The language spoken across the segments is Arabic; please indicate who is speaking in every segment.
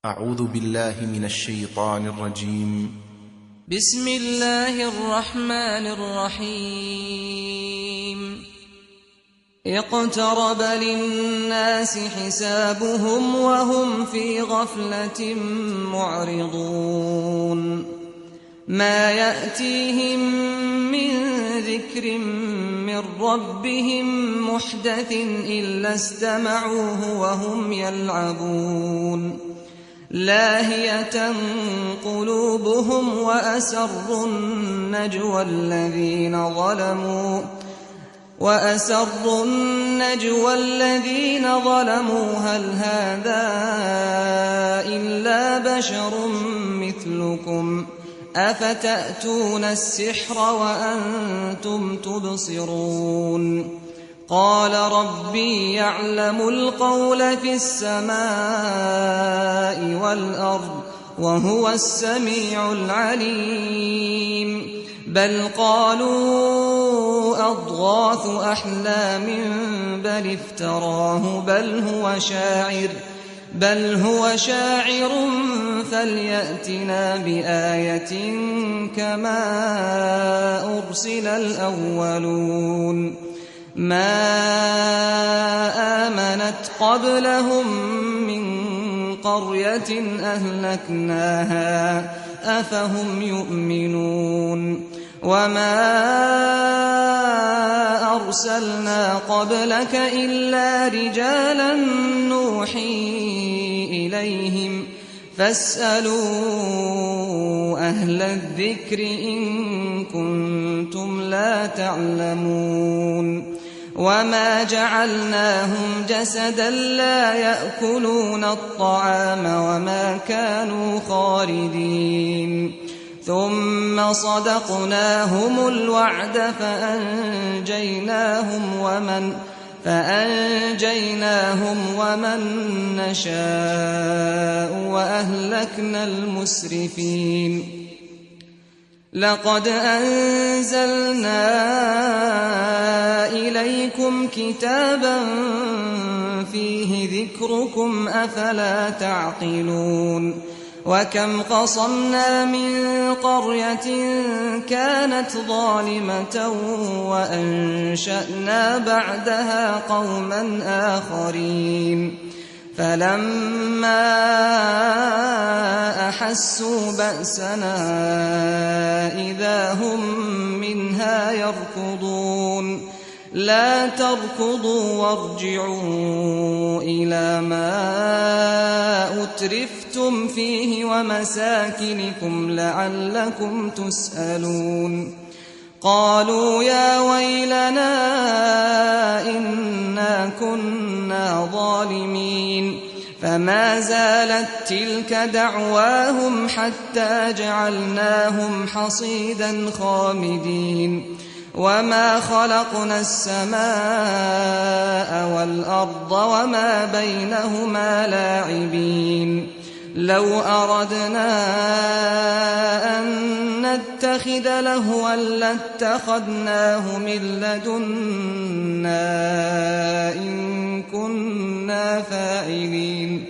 Speaker 1: أعوذ بالله من الشيطان الرجيم.
Speaker 2: بسم الله الرحمن الرحيم. اقترب للناس حسابهم وهم في غفلة معرضون. ما يأتيهم من ذكر من ربهم محدث إلا استمعوه وهم يلعبون. لاهية قلوبهم وأسروا النجوى الذين ظلموا هل هذا إلا بشر مثلكم أفتأتون السحر وأنتم تبصرون. قال ربي يعلم القول في السماء والأرض وهو السميع العليم. بل قالوا أضغاث أحلام بل افتراه بل هو شاعر فليأتنا بآية كما أرسل الأولون. ما آمنت قبلهم من قرية أهلكناها أفهم يؤمنون. وما أرسلنا قبلك إلا رجالا نوحي إليهم فاسألوا أهل الذكر إن كنتم لا تعلمون. وما جعلناهم جسدا لا يأكلون الطعام وما كانوا خالدين. ثم صدقناهم الوعد فأنجيناهم ومن نشاء وأهلكنا المسرفين. لقد أنزلنا إليكم كتابا فيه ذكركم أفلا تعقلون. وكم قصمنا من قرية كانت ظالمة وأنشأنا بعدها قوما آخرين. فلما أحسوا بأسنا إذا هم منها يركضون. لا تركضوا وارجعوا إلى ما أترفتم فيه ومساكنكم لعلكم تسألون. قالوا يا ويلنا إنا كنا ظالمين. فما زالت تلك دعواهم حتى جعلناهم حصيدا خامدين. وما خلقنا السماء والأرض وما بينهما لاعبين. لو أردنا أن نتخذ لهوا لاتخذناه من لدنا إن كنا فاعلين.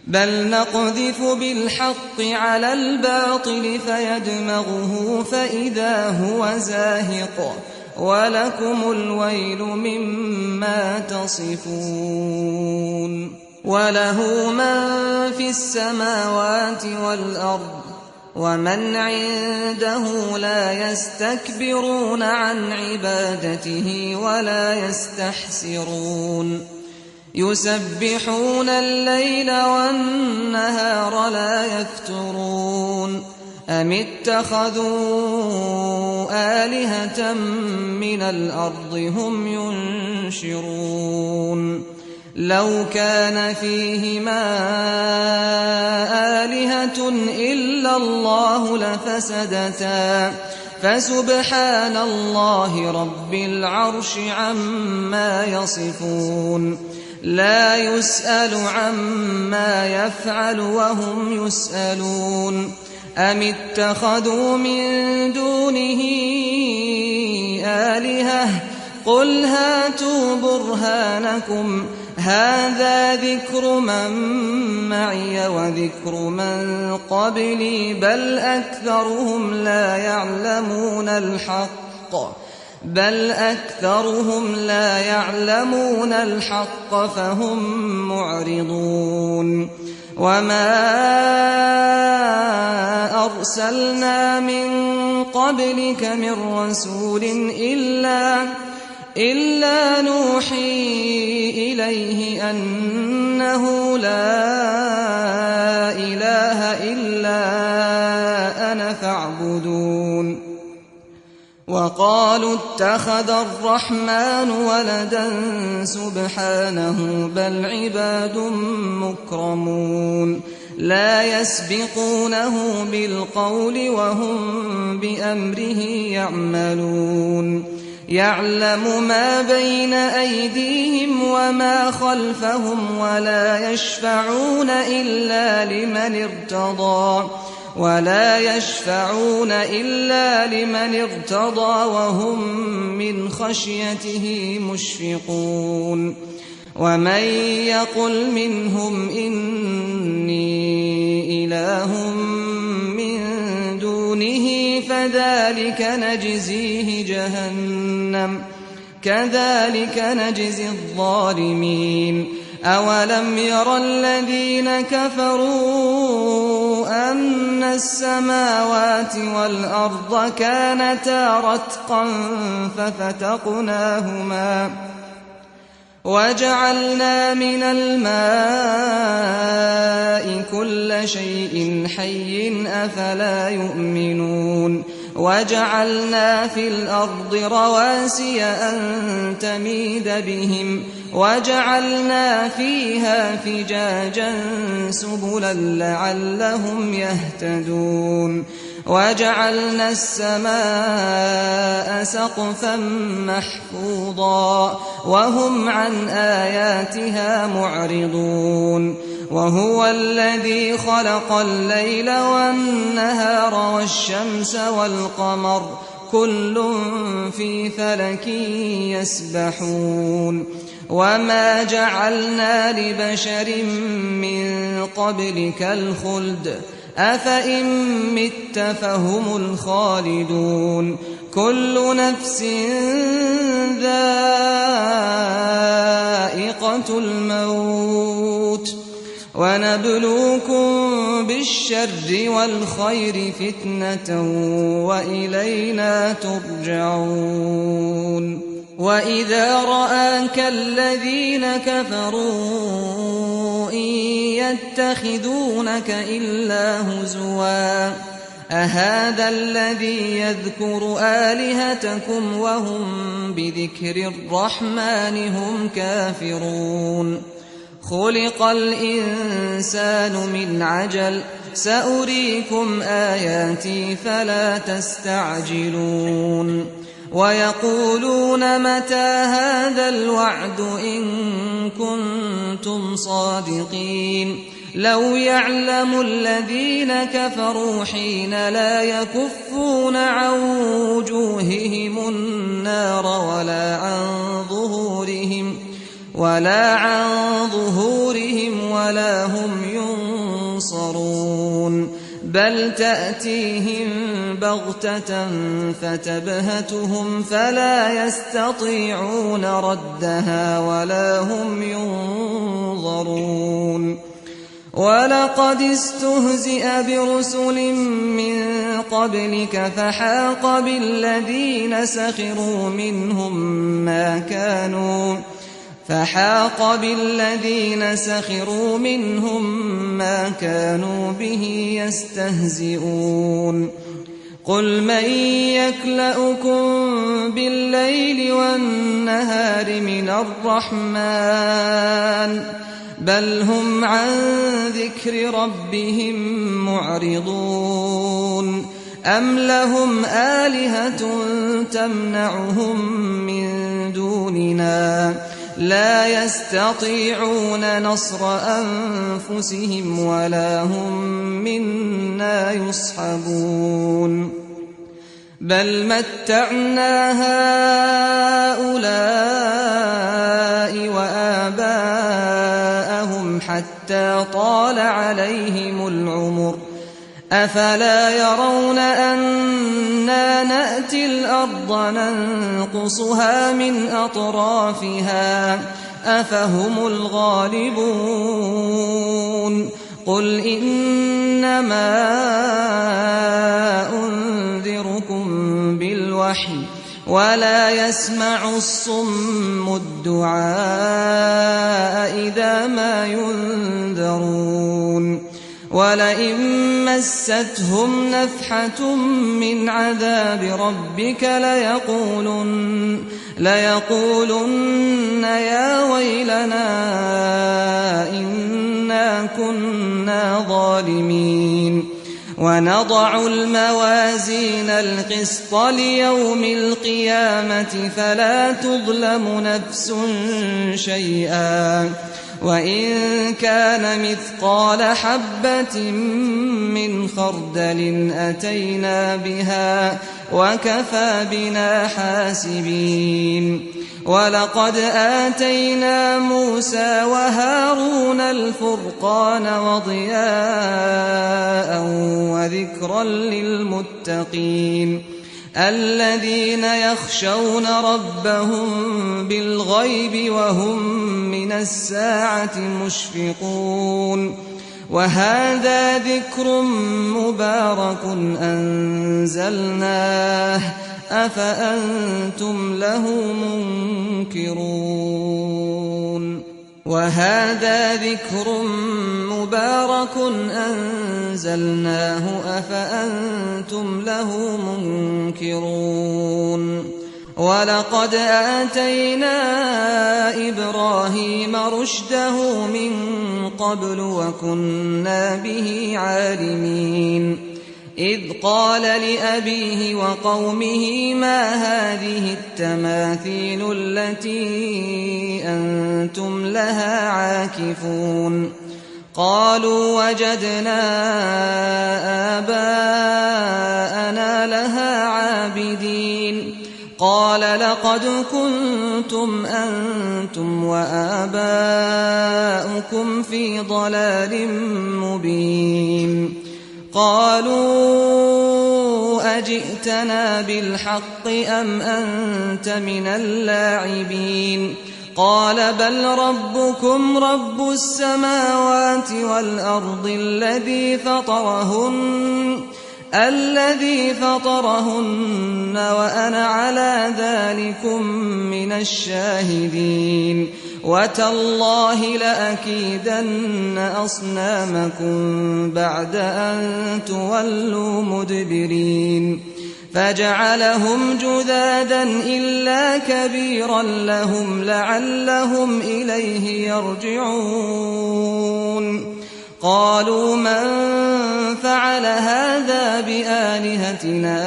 Speaker 2: بل نقذف بالحق على الباطل فيدمغه فإذا هو زاهق ولكم الويل مما تصفون. وله من في السماوات والأرض ومن عنده لا يستكبرون عن عبادته ولا يستحسرون. يسبحون الليل والنهار لا يفترون. أم اتخذوا آلهة من الأرض هم ينشرون. لو كان فيهما آلهة إلا الله لفسدتا فسبحان الله رب العرش عما يصفون. لا يسأل عما يفعل وهم يسألون. أم اتخذوا من دونه آلهة قل هاتوا برهانكم هذا ذكر من معي وذكر من قبلي بل أكثرهم لا يعلمون الحق فهم معرضون وما أرسلنا من قبلك من رسول إلا نوحي إليه أنه لا إله إلا أنا فاعبدون وقالوا اتخذ الرحمن ولدا سبحانه بل عباد مكرمون لا يسبقونه بالقول وهم بأمره يعملون يعلم ما بين أيديهم وما خلفهم ولا يشفعون إلا لمن ارتضى وهم من خشيته مشفقون ومن يقل منهم إني إله من دونه فذلك نجزيه جهنم كذلك نجزي الظالمين أولم ير الذين كفروا أن السماوات والأرض كانتا رتقا ففتقناهما وجعلنا من الماء كل شيء حي أفلا يؤمنون وجعلنا في الأرض رواسي أن تميد بهم وجعلنا فيها فجاجا سبلا لعلهم يهتدون وجعلنا السماء سقفا محفوظا وهم عن آياتها معرضون وهو الذي خلق الليل والنهار والشمس والقمر كل في فلك يسبحون وما جعلنا لبشر من قبلك الخلد أفإن مت فهم الخالدون كل نفس ذائقة الموت ونبلوكم بالشر والخير فتنة وإلينا ترجعون وإذا رآك الذين كفروا إن يتخذونك إلا هزوا أهذا الذي يذكر آلهتكم وهم بذكر الرحمن هم كافرون خلق الإنسان من عجل سأريكم آياتي فلا تستعجلون ويقولون متى هذا الوعد إن كنتم صادقين لو يعلم الذين كفروا حين لا يكفون عن وجوههم النار ولا عن ظهورهم ولا هم ينصرون بل تأتيهم بغتة فتبهتهم فلا يستطيعون ردها ولا هم ينظرون ولقد استهزئ برسل من قبلك فحاق بالذين سخروا منهم ما كانوا به يستهزئون قل من يكلؤكم بالليل والنهار من الرحمن بل هم عن ذكر ربهم معرضون أم لهم آلهة تمنعهم من دوننا لا يستطيعون نصر أنفسهم ولا هم منا يصحبون بل متعنا هؤلاء وآباءهم حتى طال عليهم العمر أفلا يرون أنا نأتي الأرض ننقصها من أطرافها أفهم الغالبون قل إنما أنذركم بالوحي ولا يسمع الصم الدعاء إذا ما ينذرون ولئن مستهم نفحة من عذاب ربك ليقولن يا ويلنا إنا كنا ظالمين ونضع الموازين القسط ليوم القيامة فلا تظلم نفس شيئا وإن كان مثقال حبة من خردل أتينا بها وكفى بنا حاسبين ولقد آتينا موسى وهارون الفرقان وضياء وذكرا للمتقين الذين يخشون ربهم بالغيب وهم من الساعة مشفقون وهذا ذكر مبارك أنزلناه أفأنتم له منكرون وهذا ذكر مبارك أنزلناه أفأنتم له منكرون ولقد آتينا إبراهيم رشده من قبل وكنا به عالمين إذ قال لأبيه وقومه ما هذه التماثيل التي أنتم لها عاكفون قالوا وجدنا آباءنا لها عابدين قال لقد كنتم أنتم وآباؤكم في ضلال مبين قالوا أجئتنا بالحق أم أنت من اللاعبين قال بل ربكم رب السماوات والأرض الذي فطرهن وأنا على ذلكم من الشاهدين وتالله لأكيدن أصنامكم بعد أن تولوا مدبرين فجعلهم جذاذا إلا كبيرا لهم لعلهم إليه يرجعون قالوا من فعل هذا بآلهتنا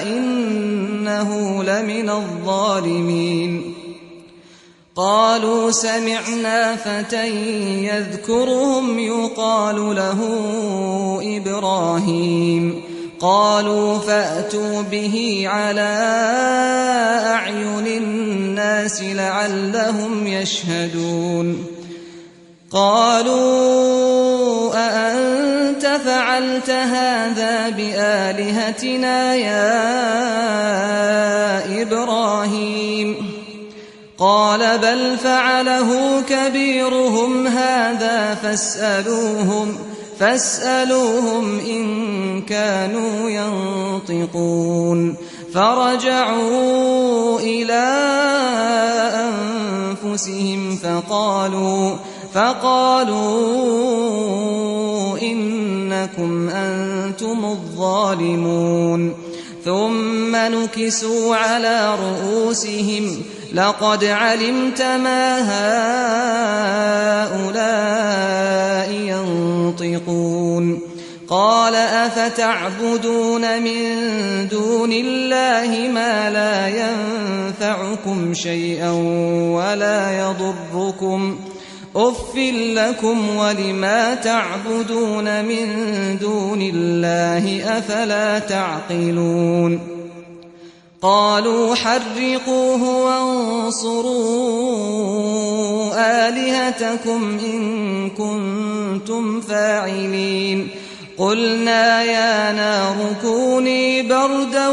Speaker 2: إنه لمن الظالمين قالوا سمعنا فتى يذكرهم يقال له إبراهيم قالوا فأتوا به على أعين الناس لعلهم يشهدون قالوا أأنت فعلت هذا بآلهتنا يا إبراهيم قال بل فعله كبيرهم هذا فاسألوهم إن كانوا ينطقون فرجعوا إلى أنفسهم فقالوا إنكم أنتم الظالمون ثم نكسوا على رؤوسهم لقد علمت ما هؤلاء ينطقون قال أفتعبدون من دون الله ما لا ينفعكم شيئا ولا يضركم أف لكم ولما تعبدون من دون الله أفلا تعقلون قالوا حرقوه وانصروا آلهتكم إن كنتم فاعلين قلنا يا نار كوني بردا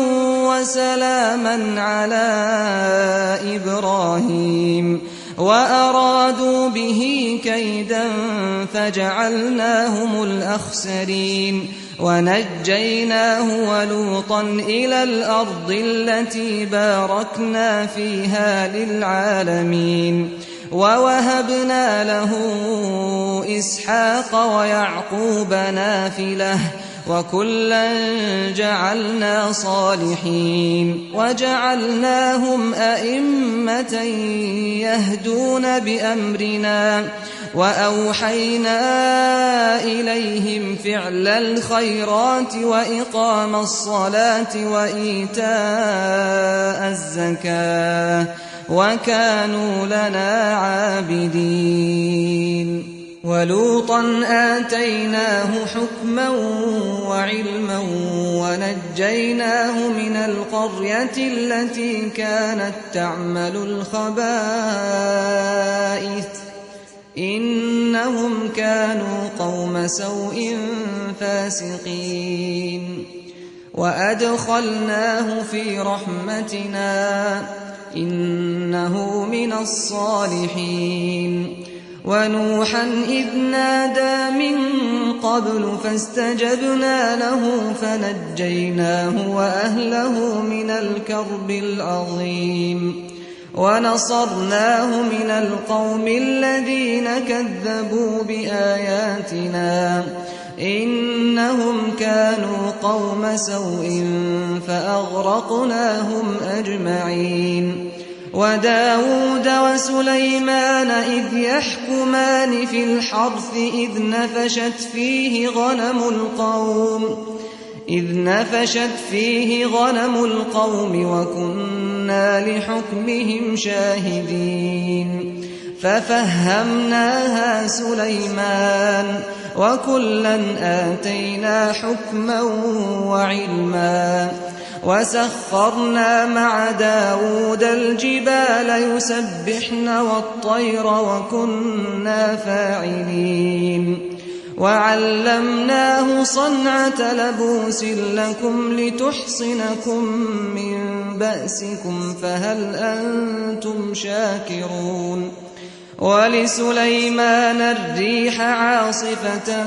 Speaker 2: وسلاما على إبراهيم وأرادوا به كيدا فجعلناهم الأخسرين ونجيناه ولوطا إلى الأرض التي باركنا فيها للعالمين ووهبنا له إسحاق ويعقوب نافلة وكلا جعلنا صالحين وجعلناهم أئمة يهدون بأمرنا وأوحينا إليهم فعل الخيرات وإقام الصلاة وإيتاء الزكاة وكانوا لنا عابدين ولوطا آتيناه حكما وعلما ونجيناه من القرية التي كانت تعمل الخبائث إنهم كانوا قوم سوء فاسقين وأدخلناه في رحمتنا إنه من الصالحين ونوحا إذ نادى من قبل فاستجبنا له فنجيناه وأهله من الكرب العظيم ونصرناه من القوم الذين كذبوا بآياتنا إنهم كانوا قوم سوء فأغرقناهم أجمعين وداود وسليمان إذ يحكمان في الحرث إذ نفشت فيه غنم القوم وكنا لحكمهم شاهدين ففهمناها سليمان وكلا آتينا حكما وعلما وسخرنا مع داود الجبال يسبحن والطير وكنا فاعلين وعلمناه صنعة لبوس لكم لتحصنكم من بأسكم فهل أنتم شاكرون ولسليمان الريح عاصفة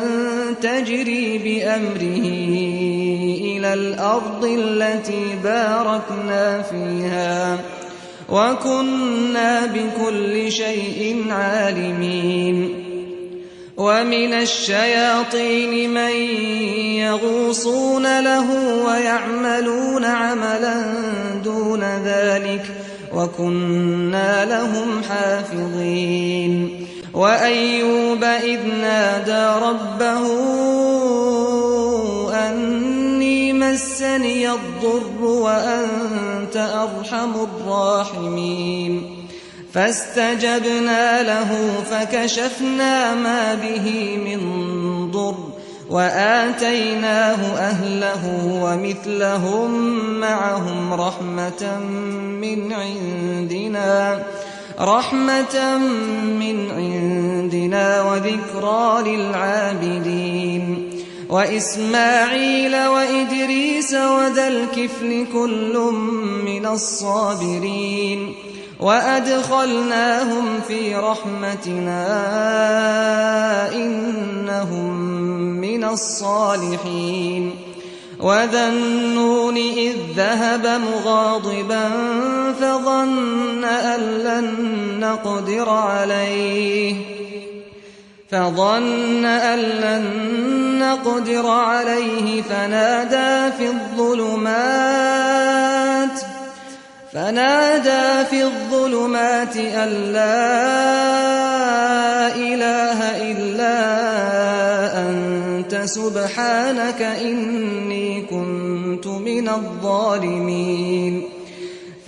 Speaker 2: تجري بأمره إلى الأرض التي باركنا فيها وكنا بكل شيء عالمين ومن الشياطين من يغوصون له ويعملون عملا دون ذلك وكنا لهم حافظين وأيوب إذ نادى ربه أني مسني الضر وأنت أرحم الراحمين فاستجبنا له فكشفنا ما به من ضر وآتيناه أهله ومثلهم معهم رحمة من عندنا وذكرى للعابدين وإسماعيل وإدريس وذا الكفل كل من الصابرين وأدخلناهم في رحمتنا إنهم من الصالحين وذا النون إذ ذهب مغاضبا فظن أن لن نقدر عليه فنادى في الظلمات أن لا إله إلا أنت سبحانك إني كنت من الظالمين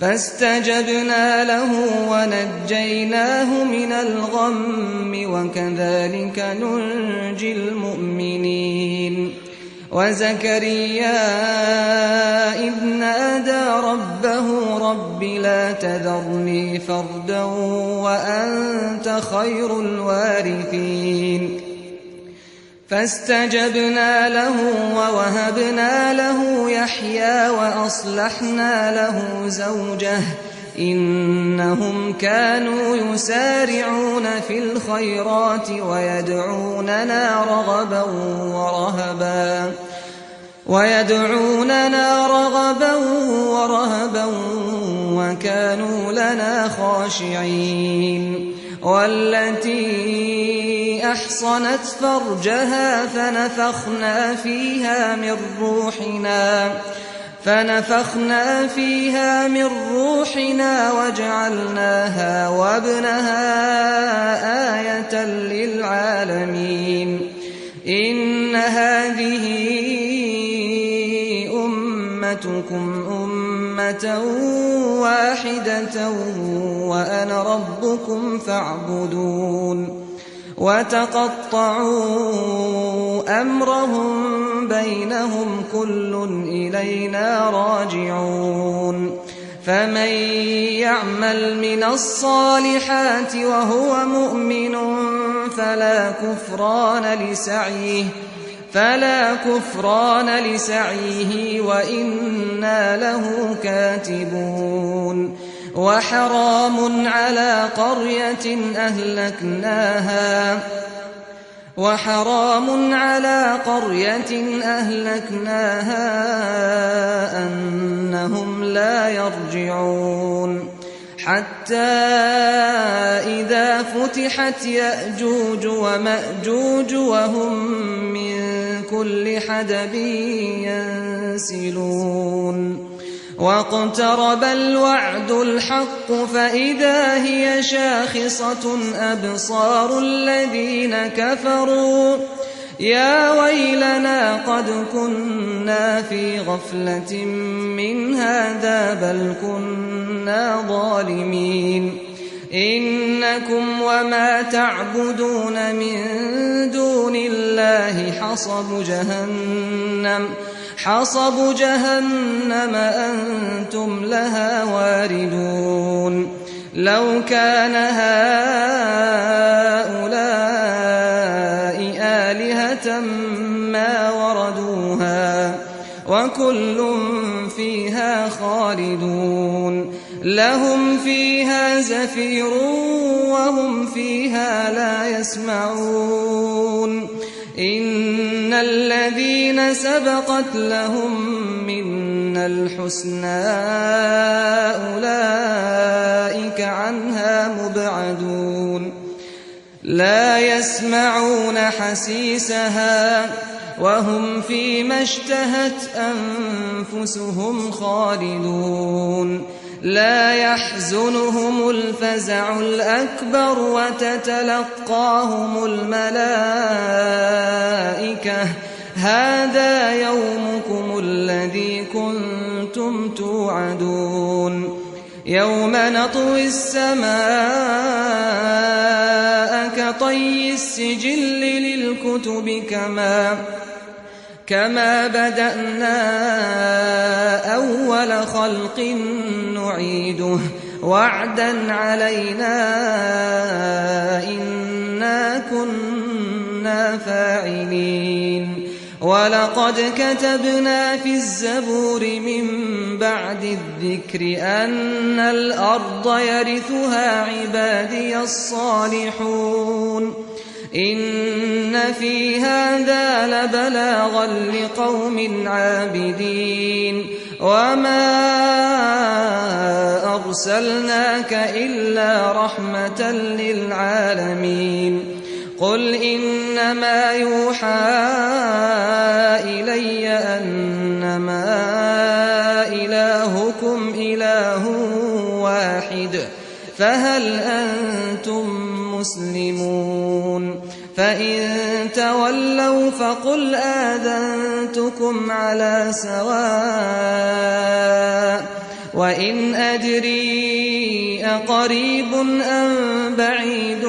Speaker 2: فاستجبنا له ونجيناه من الغم وكذلك ننجي المؤمنين وزكريا إذ نادى ربه رب لا تذرني فردا وأنت خير الوارثين فاستجبنا له ووهبنا له يحيى وأصلحنا له زوجه إنهم كانوا يسارعون في الخيرات ويدعوننا رغبا ورهبا وكانوا لنا خاشعين والتي أحصنت فرجها فنفخنا فيها من روحنا وجعلناها وابنها آية للعالمين إن هذه أمتكم أمة واحدة وأنا ربكم فاعبدون وتقطعوا أمرهم بينهم كل إلينا راجعون فمن يعمل من الصالحات وهو مؤمن فلا كفران لسعيه وإنا له كاتبون وحرام على قرية أهلكناها أنهم لا يرجعون حتى إذا فتحت يأجوج ومأجوج وهم من كل حدب ينسلون واقترب الوعد الحق فإذا هي شاخصة أبصار الذين كفروا يا ويلنا قد كنا في غفلة من هذا بل كنا ظالمين إنكم وما تعبدون من دون الله حصب جهنم أنتم لها واردون لو كان هؤلاء آلهة ما وردوها وكل فيها خالدون لهم فيها زفير وهم فيها لا يسمعون إن الذين سبقت لهم منا الحسنى أولئك عنها مبعدون لا يسمعون حسيسها وهم فيما اشتهت أنفسهم خالدون لا يحزنهم الفزع الأكبر وتتلقاهم الملائكة هذا يومكم الذي كنتم توعدون يوم نطوي السماء كطي السجل للكتب كما بدأنا أول خلق نعيده وعدا علينا إنا كنا فاعلين ولقد كتبنا في الزبور من بعد الذكر أن الأرض يرثها عبادي الصالحون إن في هذا لبلاغا لقوم عابدين وما أرسلناك إلا رحمة للعالمين قل إنما يوحى إلي أنما إلهكم إله واحد فهل أنتم مسلمون فإن تولوا فقل آذنتكم على سواء وإن أدري أقريب أم بعيد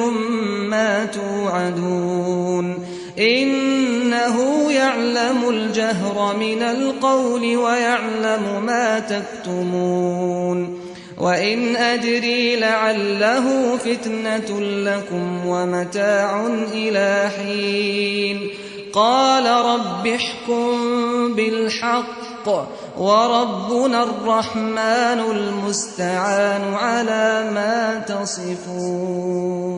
Speaker 2: ما توعدون إنه يعلم الجهر من القول ويعلم ما تكتمون وإن أدري لعله فتنة لكم ومتاع إلى حين قال رب احكم بالحق وربنا الرحمن المستعان على ما تصفون